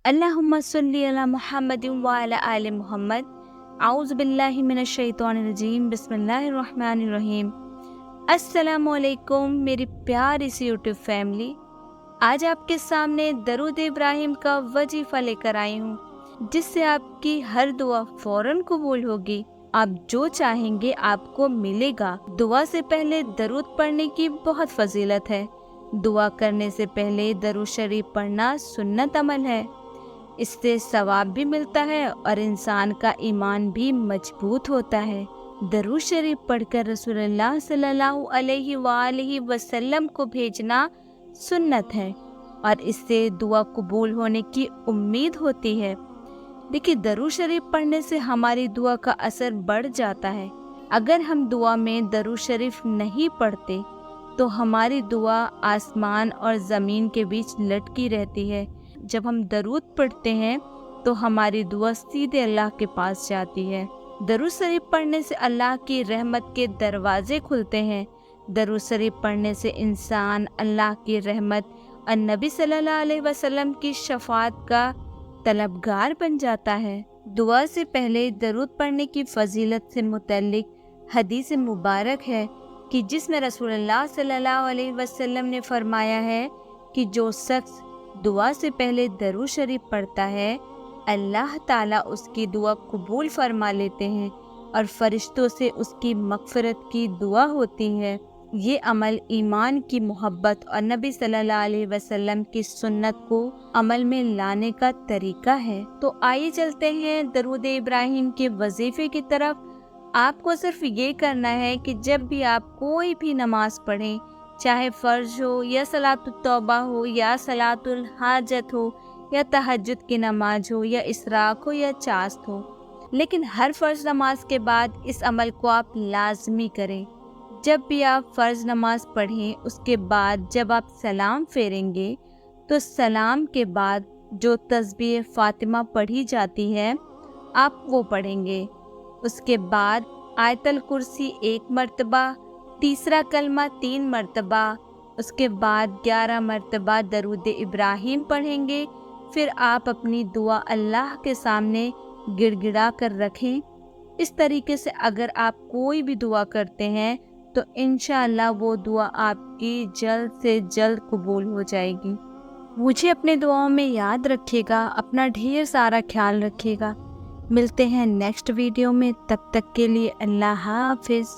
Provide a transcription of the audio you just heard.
अल्लाहुम्मा सल्ली अला मुहम्मद व अला आलि मुहम्मद। आऊज़ु बिल्लाहि मिनश शैतानिर रजीम। बिस्मिल्लाहिर रहमानिर रहीम। अस्सलामु अलैकुम मेरी प्यारी सी यूट्यूब फैमिली। आज आपके सामने दरूद इब्राहिम का वजीफा लेकर आई हूँ, जिससे आपकी हर दुआ फौरन कबूल होगी। आप जो चाहेंगे आपको मिलेगा। दुआ से पहले दरूद पढ़ने की बहुत फजीलत है। दुआ करने से पहले दरूद शरीफ पढ़ना सुन्नत अमल है। इससे सवाब भी मिलता है और इंसान का ईमान भी मजबूत होता है। दरूद शरीफ पढ़कर रसूलुल्लाह सल्लल्लाहु अलैहि वसल्लम को भेजना सुन्नत है और इससे दुआ कबूल होने की उम्मीद होती है। देखिए, दरूद शरीफ पढ़ने से हमारी दुआ का असर बढ़ जाता है। अगर हम दुआ में दरूद शरीफ नहीं पढ़ते तो हमारी दुआ आसमान और ज़मीन के बीच लटकी रहती है। जब हम दरूद पढ़ते हैं तो हमारी दुआ सीधे अल्लाह के पास जाती है। दरूद शरीफ पढ़ने से अल्लाह की रहमत के दरवाजे खुलते हैं। दरूद शरीफ पढ़ने से इंसान अल्लाह की रहमत और नबी सल्लल्लाहु अलैहि वसल्लम की शफाअत का तलबगार बन जाता है। दुआ से पहले दरूद पढ़ने की फजीलत से मुतल्लिक हदीस मुबारक है कि जिसमें रसूलुल्लाह सल्लल्लाहु अलैहि वसल्लम ने फरमाया है कि जो शख्स दुआ से पहले दरूद शरीफ पढ़ता है, अल्लाह ताला उसकी दुआ कबूल फरमा लेते हैं और फरिश्तों से उसकी मग़फ़िरत की दुआ होती है। ये अमल ईमान की मोहब्बत और नबी सल्लल्लाहु अलैहि वसल्लम की सुन्नत को अमल में लाने का तरीका है। तो आइए चलते हैं दरूद इब्राहिम के वजीफे की तरफ। आपको सिर्फ ये करना है कि जब भी आप कोई भी नमाज पढ़ें, चाहे फ़र्ज हो या सलातुत तौबा हो या सलातुल हाजत हो या तहज्जुद की नमाज हो या इसराक हो या चास्त हो, लेकिन हर फ़र्ज नमाज के बाद इस अमल को आप लाजमी करें। जब भी आप फ़र्ज नमाज पढ़ें, उसके बाद जब आप सलाम फेरेंगे तो सलाम के बाद जो तस्बीह फ़ातिमा पढ़ी जाती है आप वो पढ़ेंगे। उसके बाद आयतल कुर्सी 1 मरतबा, तीसरा कलमा 3 मरतबा, उसके बाद 11 मरतबा दरूद इब्राहिम पढ़ेंगे। फिर आप अपनी दुआ अल्लाह के सामने गिड़गिड़ा कर रखें। इस तरीके से अगर आप कोई भी दुआ करते हैं तो इंशाअल्लाह वो दुआ आपकी जल्द से जल्द कबूल हो जाएगी। मुझे अपने दुआओं में याद रखिएगा। अपना ढेर सारा ख्याल रखिएगा। मिलते हैं नेक्स्ट वीडियो में। तब तक के लिए अल्लाह हाफिज़।